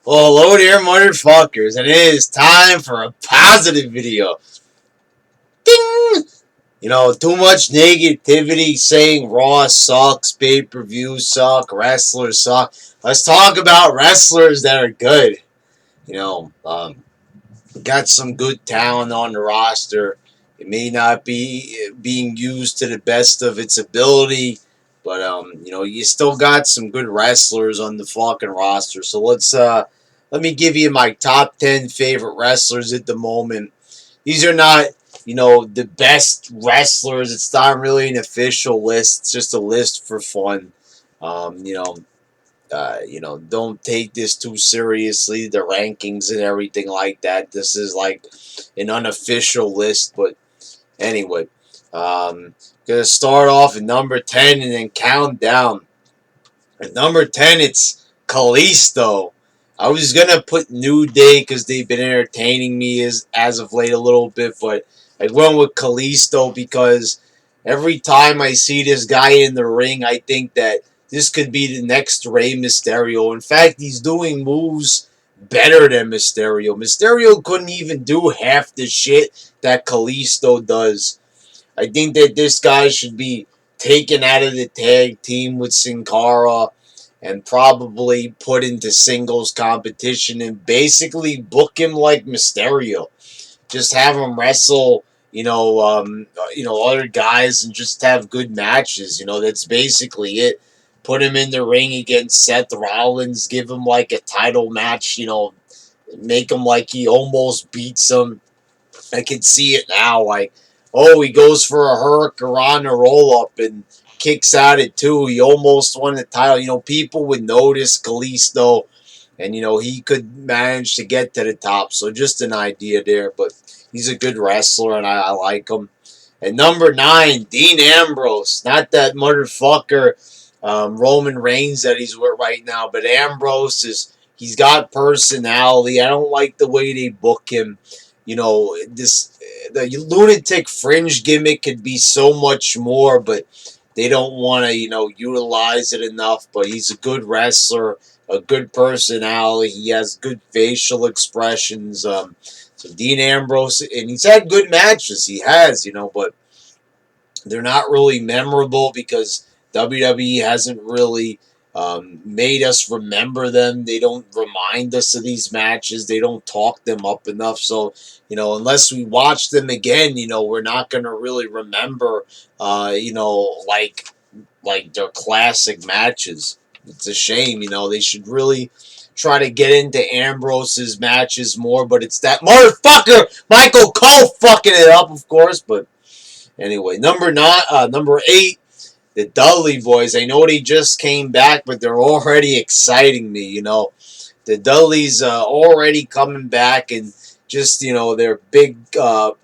Well, hello there, motherfuckers, and it is time for a positive video. Ding! Too much negativity saying Raw sucks, pay-per-views suck, wrestlers suck. Let's talk about wrestlers that are good. You know, um, got some good talent on the roster. It may not be being used to the best of its ability, but you still got some good wrestlers on the fucking roster. So let me give you my top 10 favorite wrestlers at the moment. These are not, the best wrestlers. It's not really an official list. It's just a list for fun. Um, you know, don't take this too seriously, the rankings and everything like that. This is like an unofficial list, but anyway, gonna start off at number 10 and then count down. At number 10, it's Kalisto. I was gonna put New Day because they've been entertaining me as of late a little bit, but I went with Kalisto because every time I see this guy in the ring, I think that this could be the next Rey Mysterio. In fact, he's doing moves better than Mysterio. Mysterio couldn't even do half the shit that Kalisto does. I think that this guy should be taken out of the tag team with Sin Cara and probably put into singles competition and basically book him like Mysterio. Just have him wrestle, other guys and just have good matches. That's basically it. Put him in the ring against Seth Rollins, give him like a title match, make him like he almost beats him. I can see it now. Like, oh, he goes for a Hurricane roll up and kicks out at two. He almost won the title. People would notice Kalisto, and he could manage to get to the top. So just an idea there, but he's a good wrestler, and I like him. At number 9, Dean Ambrose, not that motherfucker Roman Reigns that he's with right now, but Ambrose he's got personality. I don't like the way they book him. The lunatic fringe gimmick could be so much more, but they don't want to utilize it enough. But he's a good wrestler, a good personality. He has good facial expressions. So Dean Ambrose, and he's had good matches. He has, but they're not really memorable because WWE hasn't really made us remember them. They don't remind us of these matches. They don't talk them up enough. So, unless we watch them again, we're not going to really remember, like their classic matches. It's a shame. They should really try to get into Ambrose's matches more, but it's that motherfucker Michael Cole fucking it up, of course, but anyway, number 8, the Dudley Boys. I know they just came back, but they're already exciting me. The Dudleys already coming back, and just their big,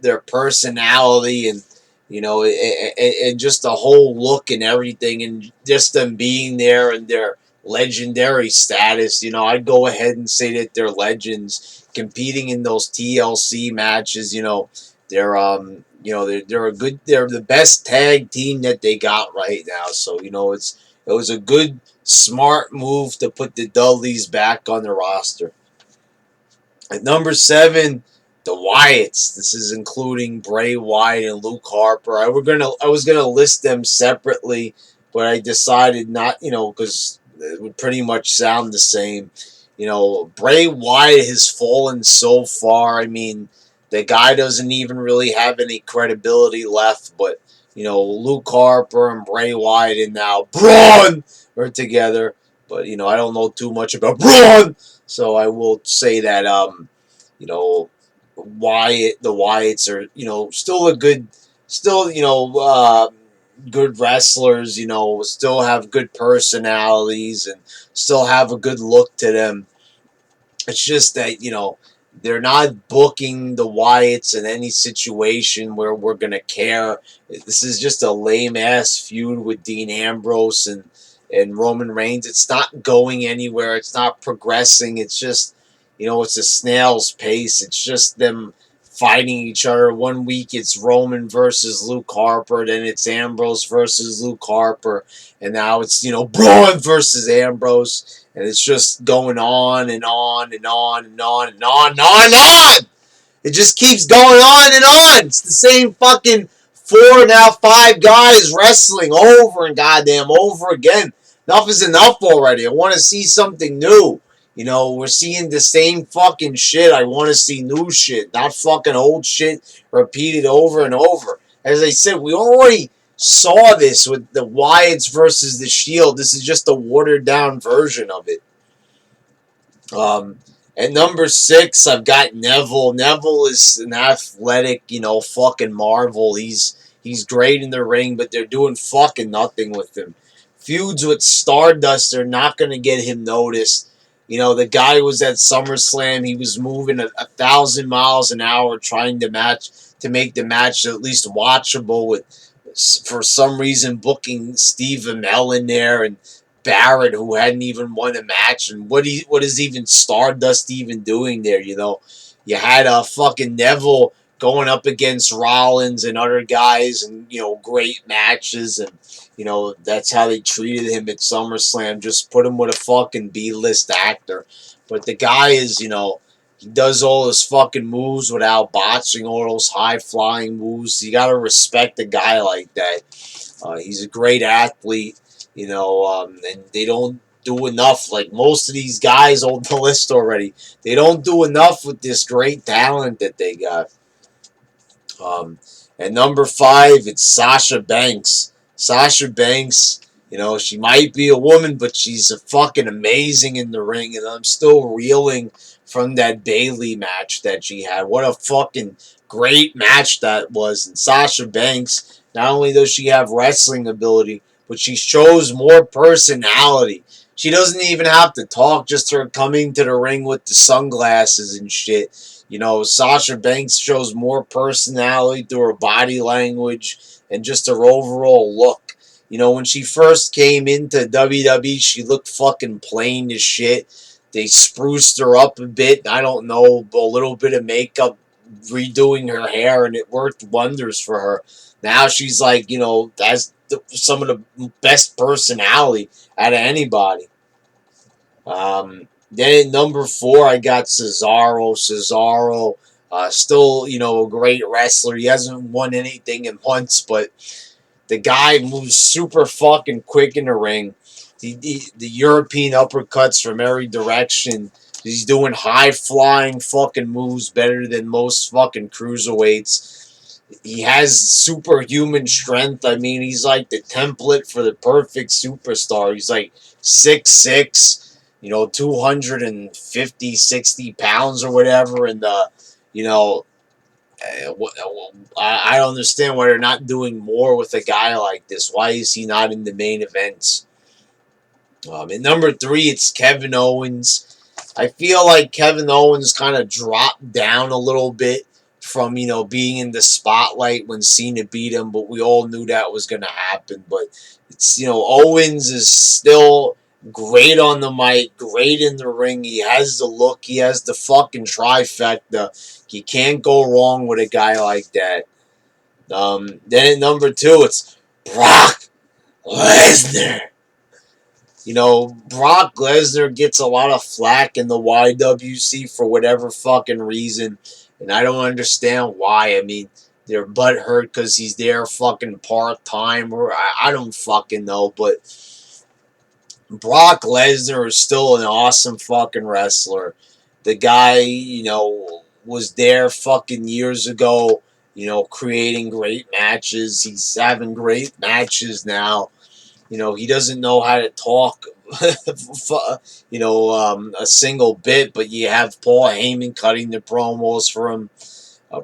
their personality, and and just the whole look and everything, and just them being there and their legendary status. I'd go ahead and say that they're legends competing in those TLC matches. They're the best tag team that they got right now. So it was a good smart move to put the Dudleys back on the roster. At number 7, the Wyatts. This is including Bray Wyatt and Luke Harper. I was gonna list them separately, but I decided not, because it would pretty much sound the same. Bray Wyatt has fallen so far. I mean, the guy doesn't even really have any credibility left, but Luke Harper and Bray Wyatt and now Braun are together. But I don't know too much about Braun, so I will say that you know, the Wyatts are still a good, still good wrestlers. Still have good personalities and still have a good look to them. It's just that they're not booking the Wyatts in any situation where we're gonna care. This is just a lame ass feud with Dean Ambrose and Roman Reigns. It's not going anywhere. It's not progressing. It's just it's a snail's pace. It's just them fighting each other. One week it's Roman versus Luke Harper, then it's Ambrose versus Luke Harper, and now it's, Braun versus Ambrose, and it's just going on and on and on and on and on and on and on. It just keeps going on and on. It's the same fucking 4, now 5 guys wrestling over and goddamn over again. Enough is enough already. I want to see something new. We're seeing the same fucking shit. I want to see new shit, not fucking old shit repeated over and over. As I said, we already saw this with the Wyatts versus the Shield. This is just a watered down version of it. At number 6, I've got Neville. Neville is an athletic, fucking marvel. He's great in the ring, but they're doing fucking nothing with him. Feuds with Stardust are not going to get him noticed. The guy was at SummerSlam. He was moving 1,000 miles an hour trying to make the match at least watchable, with, for some reason, booking Steve Amell in there and Barrett, who hadn't even won a match. And what is even Stardust even doing there? You had a fucking Neville going up against Rollins and other guys, and great matches, and that's how they treated him at SummerSlam. Just put him with a fucking B-list actor. But the guy is, he does all his fucking moves without botching all those high-flying moves. You gotta respect a guy like that. He's a great athlete, and they don't do enough. Like most of these guys on the list already, they don't do enough with this great talent that they got. At number 5, it's Sasha Banks. Sasha Banks, she might be a woman, but she's fucking amazing in the ring, and I'm still reeling from that Bayley match that she had. What a fucking great match that was. And Sasha Banks, not only does she have wrestling ability, but she shows more personality. She doesn't even have to talk, just her coming to the ring with the sunglasses and shit. Sasha Banks shows more personality through her body language and just her overall look. When she first came into WWE, she looked fucking plain as shit. They spruced her up a bit. I don't know, a little bit of makeup, redoing her hair, and it worked wonders for her. Now she's like, that's some of the best personality out of anybody. Then at number 4, I got Cesaro. Cesaro, still, a great wrestler. He hasn't won anything in months, but the guy moves super fucking quick in the ring. The European uppercuts from every direction. He's doing high-flying fucking moves better than most fucking cruiserweights. He has superhuman strength. I mean, he's like the template for the perfect superstar. He's like 6'6", 250, 60 pounds or whatever. And, I don't understand why they're not doing more with a guy like this. Why is he not in the main events? At number 3, it's Kevin Owens. I feel like Kevin Owens kind of dropped down a little bit from, being in the spotlight when Cena beat him, but we all knew that was going to happen. But it's, Owens is still great on the mic, great in the ring. He has the look. He has the fucking trifecta. You can't go wrong with a guy like that. Then at number 2, it's Brock Lesnar. Brock Lesnar gets a lot of flack in the YWC for whatever fucking reason, and I don't understand why. I mean, they're butthurt because he's there fucking part-time, or I don't fucking know, but Brock Lesnar is still an awesome fucking wrestler. The guy, was there fucking years ago, creating great matches. He's having great matches now. He doesn't know how to talk, a single bit, but you have Paul Heyman cutting the promos for him.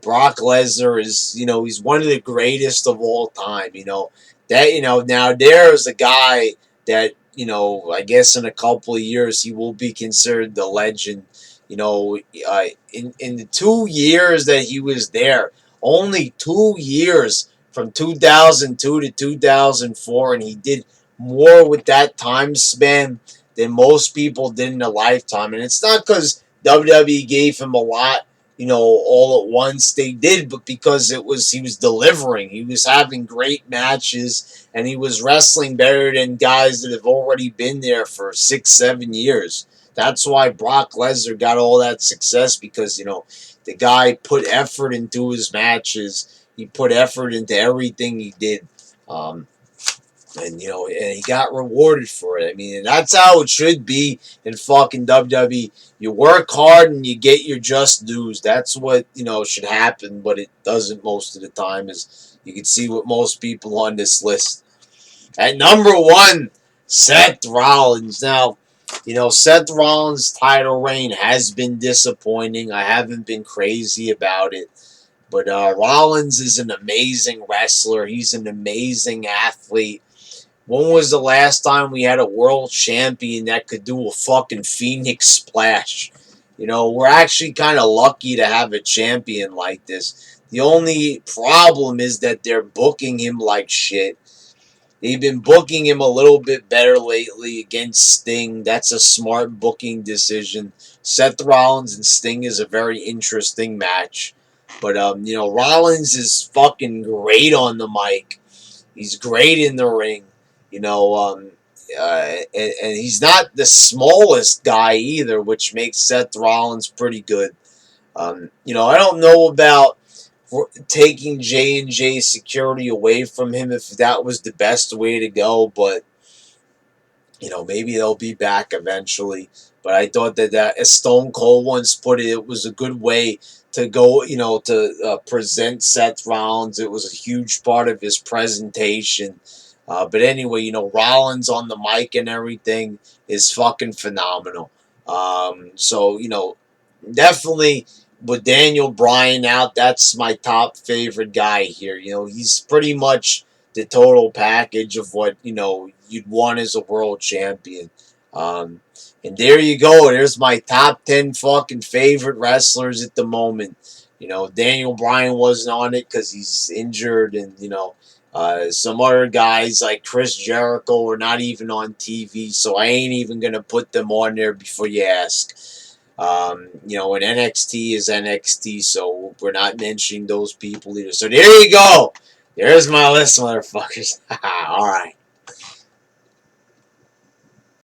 Brock Lesnar is, he's one of the greatest of all time. Now there's a guy that, I guess in a couple of years he will be considered the legend. In the 2 years that he was there, only 2 years from 2002 to 2004, and he did more with that time span than most people did in a lifetime. And it's not because WWE gave him a lot. all at once. They did, but because he was delivering. He was having great matches, and he was wrestling better than guys that have already been there for 6, 7 years. That's why Brock Lesnar got all that success, because the guy put effort into his matches. He put effort into everything he did. Um, and he got rewarded for it. I mean, that's how it should be in fucking WWE. You work hard and you get your just dues. That's what should happen, but it doesn't most of the time. As you can see with most people on this list. At number one, Seth Rollins. Now, Seth Rollins' title reign has been disappointing. I haven't been crazy about it. But Rollins is an amazing wrestler. He's an amazing athlete. When was the last time we had a world champion that could do a fucking Phoenix splash? We're actually kind of lucky to have a champion like this. The only problem is that they're booking him like shit. They've been booking him a little bit better lately against Sting. That's a smart booking decision. Seth Rollins and Sting is a very interesting match. But, Rollins is fucking great on the mic. He's great in the ring. And he's not the smallest guy either, which makes Seth Rollins pretty good. I don't know about taking J&J security away from him, if that was the best way to go, but maybe they'll be back eventually. But I thought that as Stone Cold once put it, it was a good way to go, to present Seth Rollins. It was a huge part of his presentation. But anyway, Rollins on the mic and everything is fucking phenomenal. So, definitely with Daniel Bryan out, that's my top favorite guy here. He's pretty much the total package of what you'd want as a world champion. Um, and there you go. There's my top 10 fucking favorite wrestlers at the moment. Daniel Bryan wasn't on it because he's injured, and some other guys like Chris Jericho are not even on TV, so I ain't even gonna put them on there before you ask. And NXT is NXT, so we're not mentioning those people either. So there you go. There's my list, motherfuckers. All right.